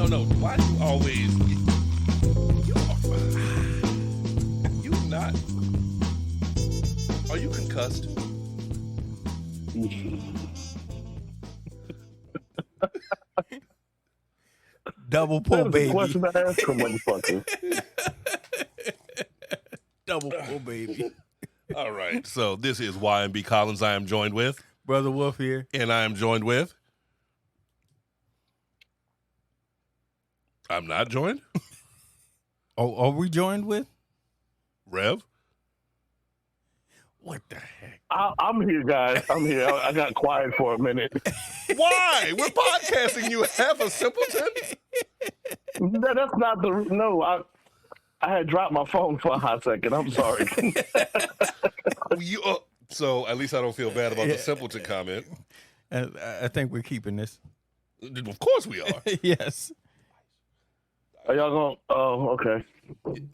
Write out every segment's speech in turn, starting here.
No. Why do you always? You not? Are you concussed? Double pull, That is a baby. question to ask a motherfucker. Double pull, baby. All right. So this is YMB Collins. I am joined with, Brother Wolf here. and I am joined with. I'm not joined. Oh, are we joined with? Rev. What the heck? I'm here, guys. I'm here. I got quiet for a minute. Why? We're podcasting. You have a simpleton. That's not the no. I had dropped my phone for a hot second. I'm sorry. So at least I don't feel bad about the simpleton comment. I think we're keeping this. Of course we are. Yes. Are y'all going? Oh, okay.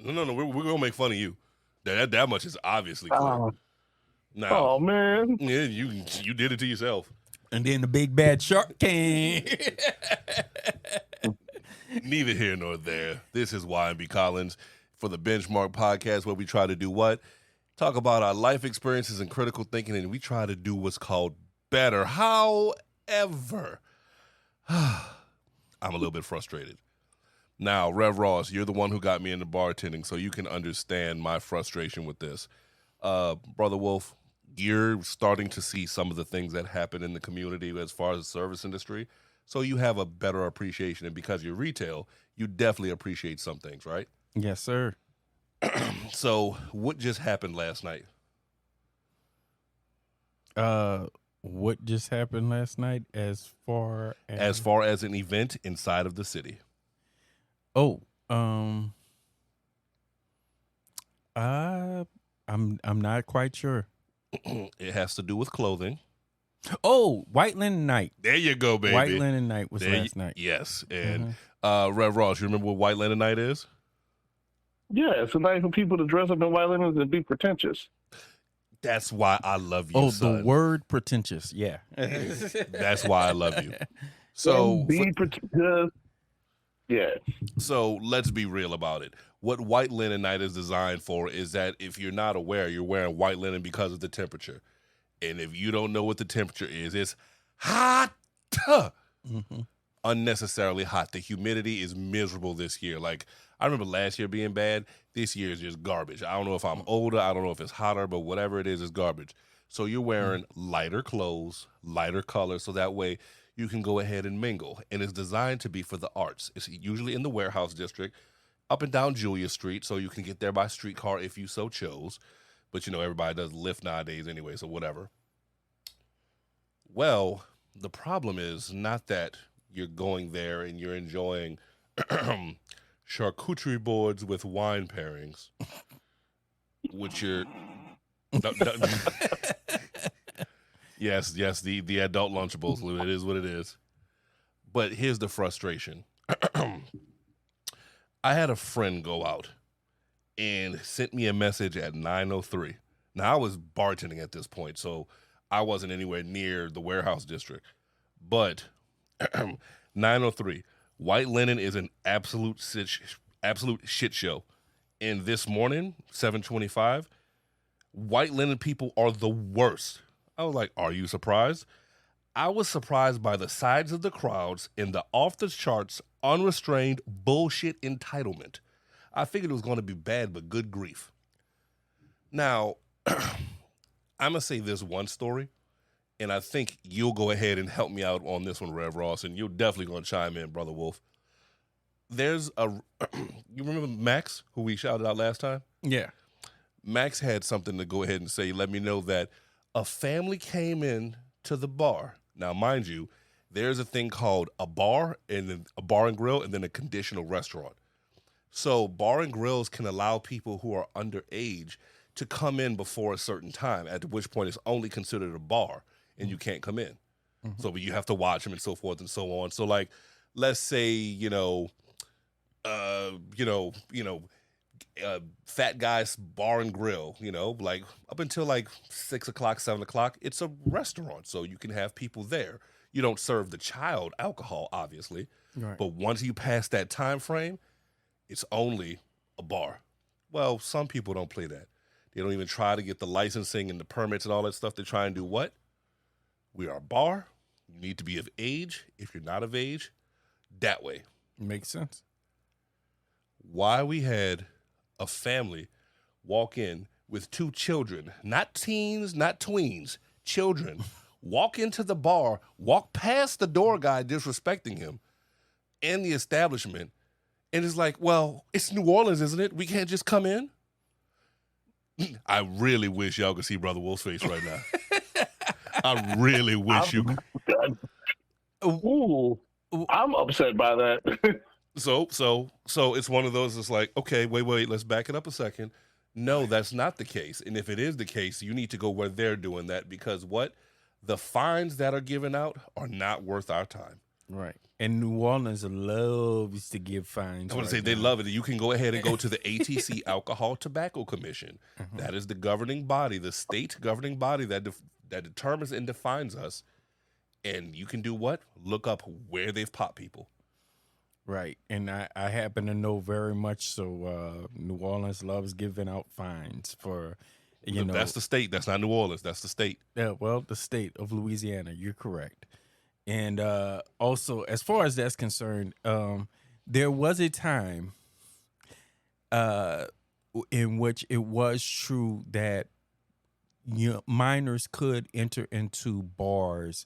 No. We're gonna make fun of you. That much is obviously clear. Now, Oh man. yeah, you did it to yourself. And then the big bad shark came. Neither here nor there. This is YMB Collins for the Benchmark Podcast, where we try to do what? Talk about our life experiences and critical thinking, and we try to do what's called better. However, I'm a little bit frustrated. Now, Rev Ross, you're the one who got me into bartending, so you can understand my frustration with this. Brother Wolf, you're starting to see some of the things that happen in the community as far as the service industry, so you have a better appreciation. And because you're retail, you definitely appreciate some things, right? Yes, sir. So what just happened last night? What just happened last night as far as an event inside of the city? I'm not quite sure. It has to do with clothing. Oh, White Linen Night. There you go, baby. White Linen Night was last night. Yes. And Rev Ross, you remember what White Linen Night is? Yeah, it's a night for people to dress up in white linens and be pretentious. That's why I love you, son. The word pretentious. Yeah. That's why I love you. So pretentious. Yeah. So let's be real about it. What White Linen Night is designed for is that if you're not aware, you're wearing white linen because of the temperature. And if you don't know what the temperature is, it's hot. Unnecessarily hot. The humidity is miserable this year. Like, I remember last year being bad. This year is just garbage. I don't know if I'm older. I don't know if it's hotter, but whatever it is, it's garbage. So you're wearing lighter clothes, lighter colors, so that way you can go ahead and mingle. And it's designed to be for the arts. It's usually in the warehouse district, up and down Julia Street, so you can get there by streetcar if you so chose. But, everybody does Lyft nowadays anyway, so whatever. Well, the problem is not that you're going there and you're enjoying charcuterie boards with wine pairings, which you're... Yes, the adult Lunchables. It is what it is. But here's the frustration. I had a friend go out and sent me a message at 9:03. Now, I was bartending at this point, so I wasn't anywhere near the warehouse district. But 9:03, White Linen is an absolute shit show. And this morning, 7:25, White Linen people are the worst. I was like, are you surprised? I was surprised by the size of the crowds and the off-the-charts, unrestrained bullshit entitlement. I figured it was going to be bad, but good grief. Now, I'm going to say this one story, and I think you'll go ahead and help me out on this one, Rev Ross, and you're definitely going to chime in, Brother Wolf. There's you remember Max, who we shouted out last time? Yeah. Max had something to go ahead and say, let me know that a family came in to the bar. Now, mind you, there's a thing called a bar and grill and then a conditional restaurant. So bar and grills can allow people who are underage to come in before a certain time, at which point it's only considered a bar and you can't come in. Mm-hmm. So you have to watch them and so forth and so on. So like, let's say, Fat Guy's Bar and Grill, like up until like 6 o'clock, 7 o'clock, it's a restaurant. So you can have people there. You don't serve the child alcohol, obviously. Right. But once you pass that time frame, it's only a bar. Well, some people don't play that. They don't even try to get the licensing and the permits and all that stuff. They try and do what? We are a bar. You need to be of age. If you're not of age, that way. Makes sense. Why we had a family walk in with 2 children, not teens, not tweens, children, walk into the bar, walk past the door guy disrespecting him and the establishment, and it's like, well, it's New Orleans, isn't it? We can't just come in? I really wish y'all could see Brother Wolf's face right now. I really wish you could. Ooh, I'm upset by that. So it's one of those. It's like, okay, wait, let's back it up a second. No, that's not the case. And if it is the case, you need to go where they're doing that, because what the fines that are given out are not worth our time. Right. And New Orleans loves to give fines. I want to say they love it. You can go ahead and go to the ATC Alcohol Tobacco Commission. That is the governing body, the state governing body that determines and defines us. And you can do what? Look up where they've popped people. Right. And I happen to know very much so New Orleans loves giving out fines for, you know. That's the state. That's not New Orleans. That's the state. Yeah, well, the state of Louisiana. You're correct. And also, as far as that's concerned, there was a time in which it was true that minors could enter into bars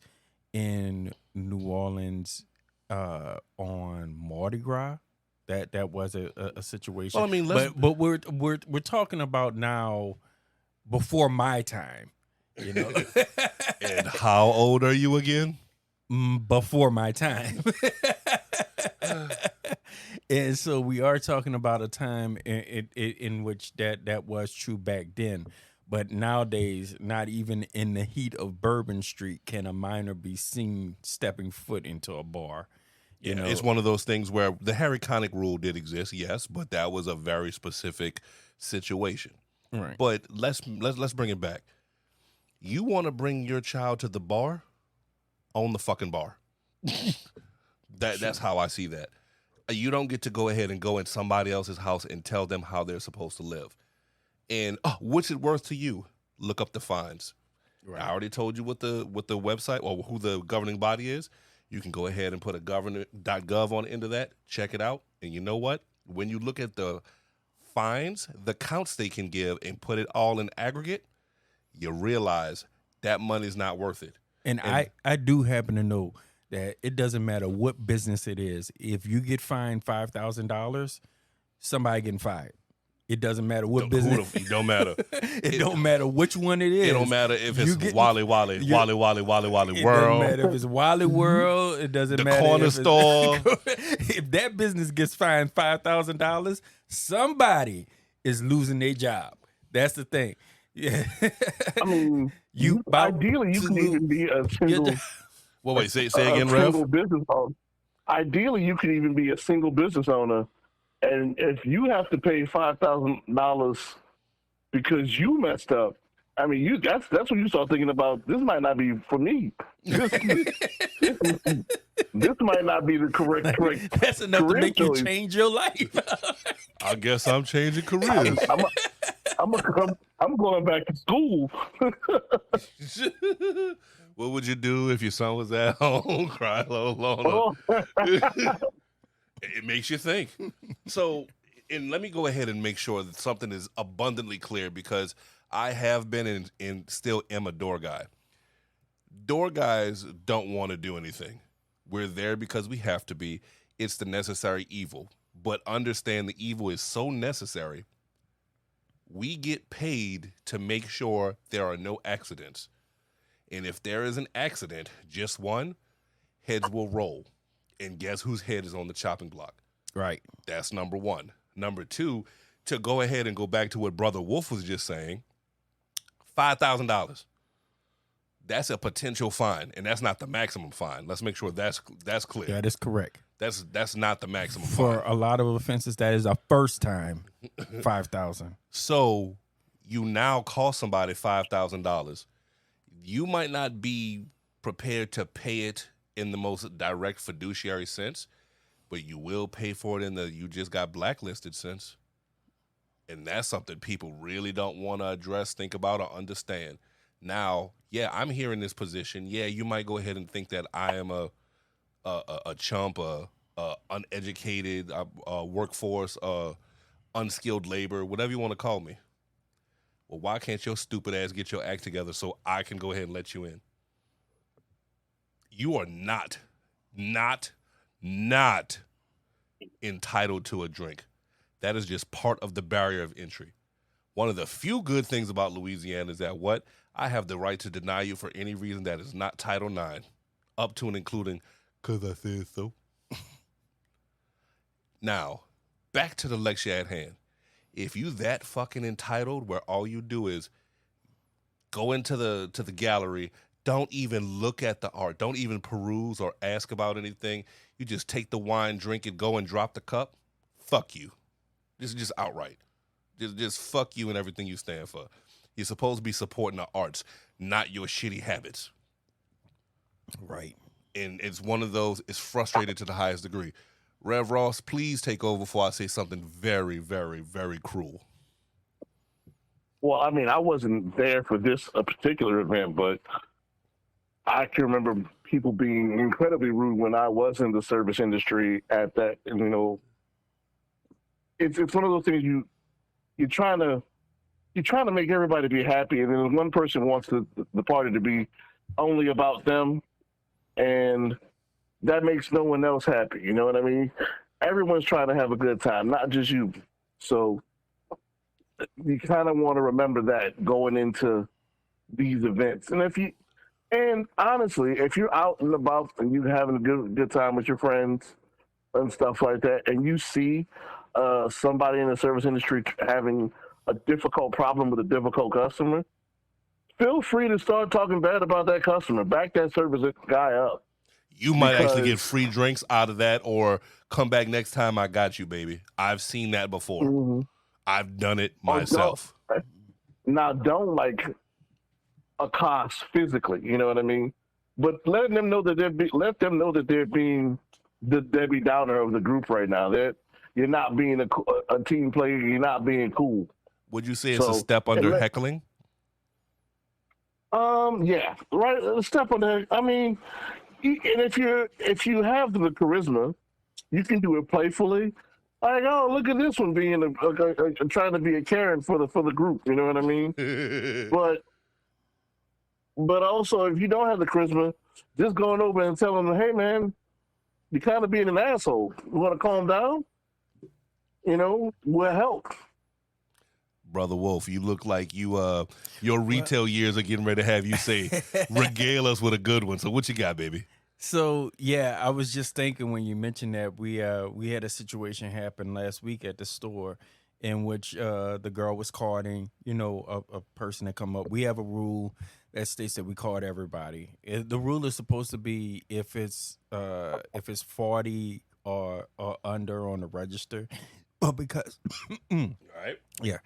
in New Orleans on Mardi Gras. That was a situation. Well, I mean, but we're talking about now before my time, you know. And how old are you again? Before my time. And so we are talking about a time in which that was true back then. But nowadays, not even in the heat of Bourbon Street can a minor be seen stepping foot into a bar. You know? It's one of those things where the Harry Connick rule did exist, yes, but that was a very specific situation. Right. But let's bring it back. You want to bring your child to the bar? Own the fucking bar. That's how I see that. You don't get to go ahead and go in somebody else's house and tell them how they're supposed to live. And what's it worth to you? Look up the fines. Right. I already told you what the website or who the governing body is. You can go ahead and put a governor.gov on the end of that. Check it out. And you know what? When you look at the fines, the counts they can give, and put it all in aggregate, you realize that money's not worth it. And I do happen to know that it doesn't matter what business it is. If you get fined $5,000, somebody getting fired. It doesn't matter what business. It don't matter. It don't matter which one it is. It don't matter if it's Wally World. It doesn't matter if it's Wally World. It doesn't matter. The corner store. If that business gets fined $5,000, somebody is losing their job. That's the thing. Yeah. I mean, ideally, you can even be a single. Well, wait, say again, Rev. Single business owner. Ideally, you can even be a single business owner, and if you have to pay $5,000 because you messed up, I mean, that's when you start thinking about, this might not be for me. This might not be the correct. That's enough to make you change your life. I guess I'm changing careers. I'm going back to school. What would you do if your son was at home crying alone? It makes you think. So, and let me go ahead and make sure that something is abundantly clear, because I have been and still am a door guy. Door guys don't want to do anything. We're there because we have to be. It's the necessary evil. But understand the evil is so necessary. We get paid to make sure there are no accidents. And if there is an accident, just one, heads will roll. And guess whose head is on the chopping block? Right. That's number one. Number two, to go ahead and go back to what Brother Wolf was just saying, $5,000. That's a potential fine, and that's not the maximum fine. Let's make sure that's clear. That is correct. That's not the maximum for fine. A lot of offenses. That is a first time $5,000. So you now cost somebody $5,000. You might not be prepared to pay it in the most direct fiduciary sense, but you will pay for it in the you just got blacklisted sense. And that's something people really don't want to address, think about, or understand. Now, yeah, I'm here in this position. Yeah, you might go ahead and think that I am a chump, a uneducated workforce, unskilled labor, whatever you want to call me. Well, why can't your stupid ass get your act together so I can go ahead and let you in? You are not entitled to a drink. That is just part of the barrier of entry. One of the few good things about Louisiana is that what? I have the right to deny you for any reason that is not Title IX, up to and including, because I said so. Now, back to the lecture at hand. If you that fucking entitled where all you do is go into the gallery, don't even look at the art, don't even peruse or ask about anything, you just take the wine, drink it, go and drop the cup, fuck you. Just outright. Just fuck you and everything you stand for. You're supposed to be supporting the arts, not your shitty habits. Right. And it's one of those, it's frustrated to the highest degree. Rev Ross, please take over before I say something very, very, very cruel. Well, I mean, I wasn't there for this particular event, but I can remember people being incredibly rude when I was in the service industry at that. And, you know, it's one of those things you're trying to make everybody be happy, and then one person wants the party to be only about them, and that makes no one else happy. You know what I mean? Everyone's trying to have a good time, not just you. So you kind of want to remember that going into these events. And honestly, if you're out and about and you're having a good time with your friends and stuff like that, and you see somebody in the service industry having a difficult problem with a difficult customer, feel free to start talking bad about that customer. Back that service guy up. You might actually get free drinks out of that, or come back next time, I got you, baby. I've seen that before. Mm-hmm. I've done it myself. Don't like accost physically, you know what I mean? But let them know that they're being the Debbie Downer of the group right now. That you're not being a team player. You're not being cool. Would you say it's a step under heckling? Yeah, right. A step under. I mean, and if you have the charisma, you can do it playfully. Like, oh, look at this one being trying to be a Karen for the group. You know what I mean? but also, if you don't have the charisma, just going over and telling them, hey man, you're kind of being an asshole. You want to calm down? You know, will help. Brother Wolf, you look like your retail years are getting ready to have you say, regale us with a good one. So what you got, baby? So, yeah, I was just thinking when you mentioned that we had a situation happen last week at the store in which the girl was carding, you know, a person that come up. We have a rule that states that we card everybody. The rule is supposed to be if it's 40 or under on the register. But because, all right, yeah,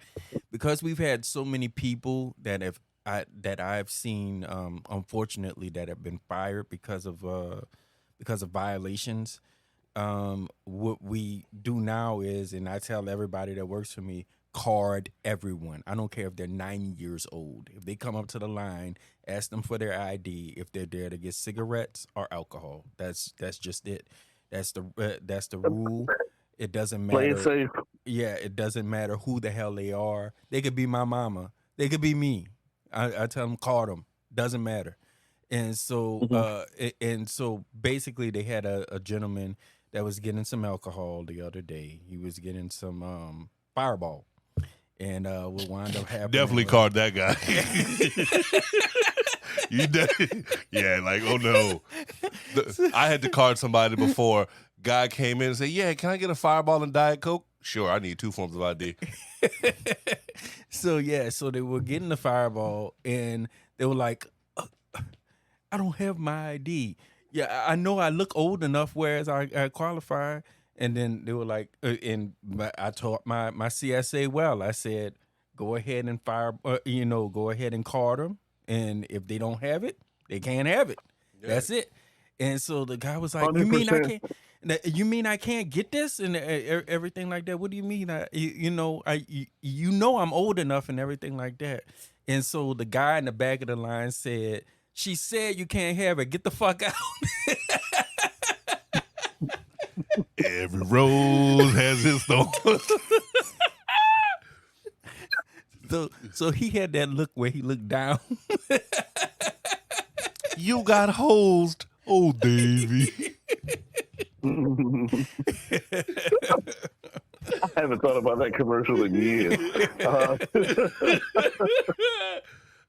because we've had so many people that I've seen, unfortunately, that have been fired because of violations. What we do now is, and I tell everybody that works for me, card everyone. I don't care if they're 90 years old. If they come up to the line, ask them for their ID. If they're there to get cigarettes or alcohol, that's just it. That's the rule. It doesn't matter. Play it safe. Yeah, it doesn't matter who the hell they are. They could be my mama. They could be me. I tell them, call them. Doesn't matter. And so, so basically, they had a gentleman that was getting some alcohol the other day. He was getting some Fireball, and what wound up happening. Definitely called that guy. Yeah, like, oh no. I had to card somebody before. Guy came in and said, yeah, can I get a Fireball and Diet Coke? Sure, I need 2 forms of ID. So they were getting the Fireball, and they were like, I don't have my ID. Yeah, I know I look old enough, whereas I qualify. And then they were like, I taught my CSA well. I said, go ahead and go ahead and card them. And if they don't have it, they can't have it. Yeah. That's it. And so the guy was like, "You mean I 100%. can't? You mean I can't get this and everything like that? What do you mean? You know I'm old enough and everything like that." And so the guy in the back of the line said, "She said you can't have it. Get the fuck out." Every rose has its thorn. So he had that look where he looked down. You got hosed, oh Davy. I haven't thought about that commercial in years.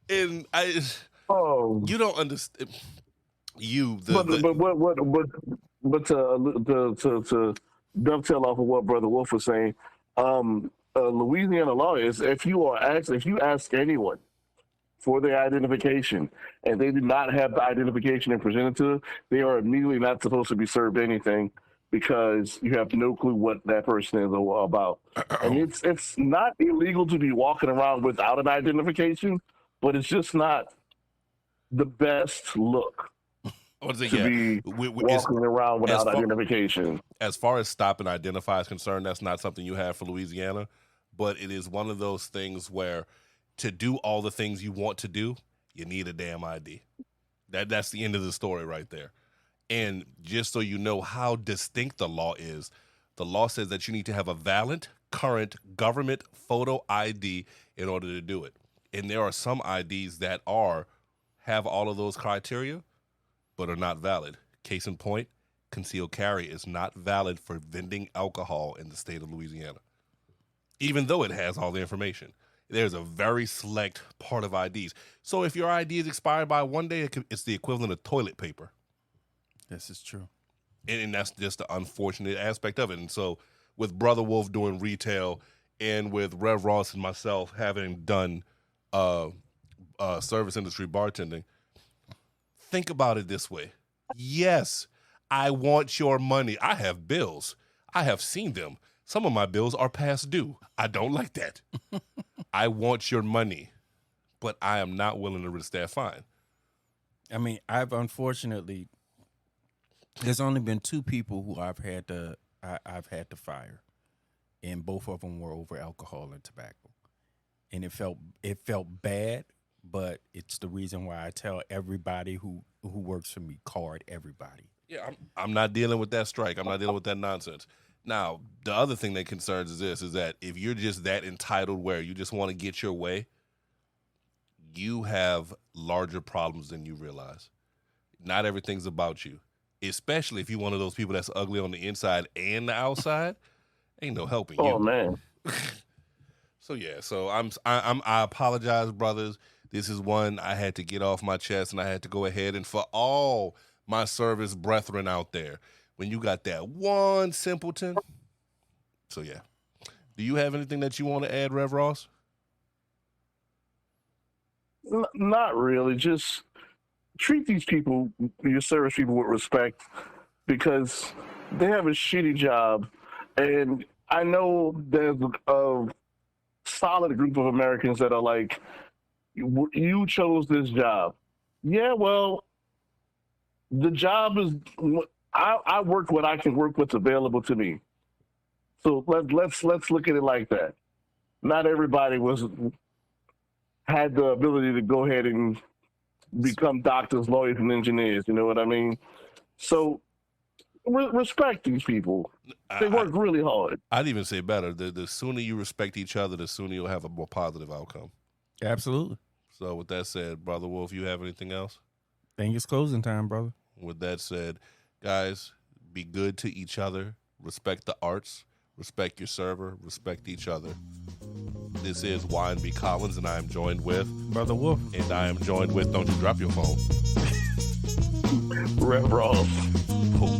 And Oh, you don't understand. but to dovetail off of what Brother Wolf was saying, Louisiana law is if you ask anyone for their identification and they do not have the identification and presented to them, they are immediately not supposed to be served anything because you have no clue what that person is about. And it's not illegal to be walking around without an identification, but it's just not the best look to be walking around without identification. As far as stop and identify is concerned, that's not something you have for Louisiana, but it is one of those things where to do all the things you want to do, you need a damn ID. That's the end of the story right there. And just so you know how distinct the law is, the law says that you need to have a valid, current government photo ID in order to do it. And there are some IDs that have all of those criteria, but are not valid. Case in point, concealed carry is not valid for vending alcohol in the state of Louisiana, even though it has all the information. There's a very select part of IDs. So if your ID is expired by one day, it's the equivalent of toilet paper. This is true. And that's just the unfortunate aspect of it. And so with Brother Wolf doing retail and with Rev Ross and myself having done service industry bartending, think about it this way. Yes, I want your money. I have bills. I have seen them. Some of my bills are past due. I don't like that. I want your money, but I am not willing to risk that fine. I mean, there's only been two people who I've had to fire, and both of them were over alcohol and tobacco, and it felt bad, but it's the reason why I tell everybody who works for me, card everybody. Yeah, I'm not dealing with that strike. I'm not dealing with that nonsense. Now, the other thing that concerns is that if you're just that entitled where you just want to get your way, you have larger problems than you realize. Not everything's about you, especially if you're one of those people that's ugly on the inside and the outside. Ain't no helping you. Oh man. So yeah, I apologize, brothers. This is one I had to get off my chest, and I had to go ahead. And for all my service brethren out there, when you got that one simpleton. So yeah. Do you have anything that you want to add, Rev Ross? Not really. Just treat these people, your service people, with respect because they have a shitty job. And I know there's a solid group of Americans that are like, you chose this job. Yeah, well, the job is, I work what I can work what's available to me. So let's look at it like that. Not everybody had the ability to go ahead and become doctors, lawyers, and engineers. You know what I mean? So respect these people. They work really hard. I'd even say better. The sooner you respect each other, the sooner you'll have a more positive outcome. Absolutely. So with that said, Brother Wolf, you have anything else? I think it's closing time, brother. With that said, guys, be good to each other. Respect the arts. Respect your server. Respect each other. This is Y&B Collins, and I am joined with Brother Wolf. And I am joined with, don't you drop your phone, Rev Ross. Oh,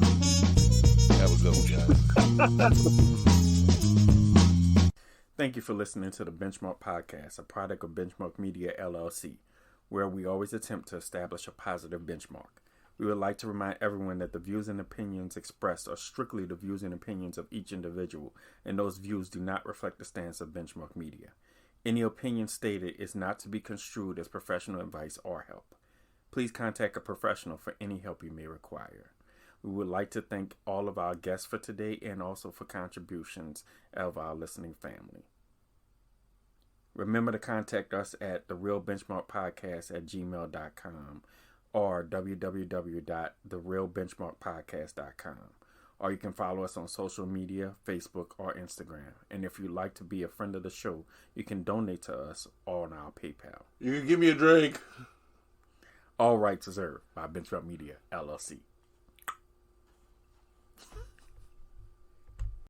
that was good, guys. Thank you for listening to the Benchmark Podcast, a product of Benchmark Media, LLC, where we always attempt to establish a positive benchmark. We would like to remind everyone that the views and opinions expressed are strictly the views and opinions of each individual, and those views do not reflect the stance of Benchmark Media. Any opinion stated is not to be construed as professional advice or help. please contact a professional for any help you may require. We would like to thank all of our guests for today and also for contributions of our listening family. Remember to contact us at therealbenchmarkpodcast@gmail.com or www.therealbenchmarkpodcast.com. Or you can follow us on social media, Facebook or Instagram. And if you'd like to be a friend of the show, you can donate to us on our PayPal. You can give me a drink. All rights reserved by Benchmark Media, LLC.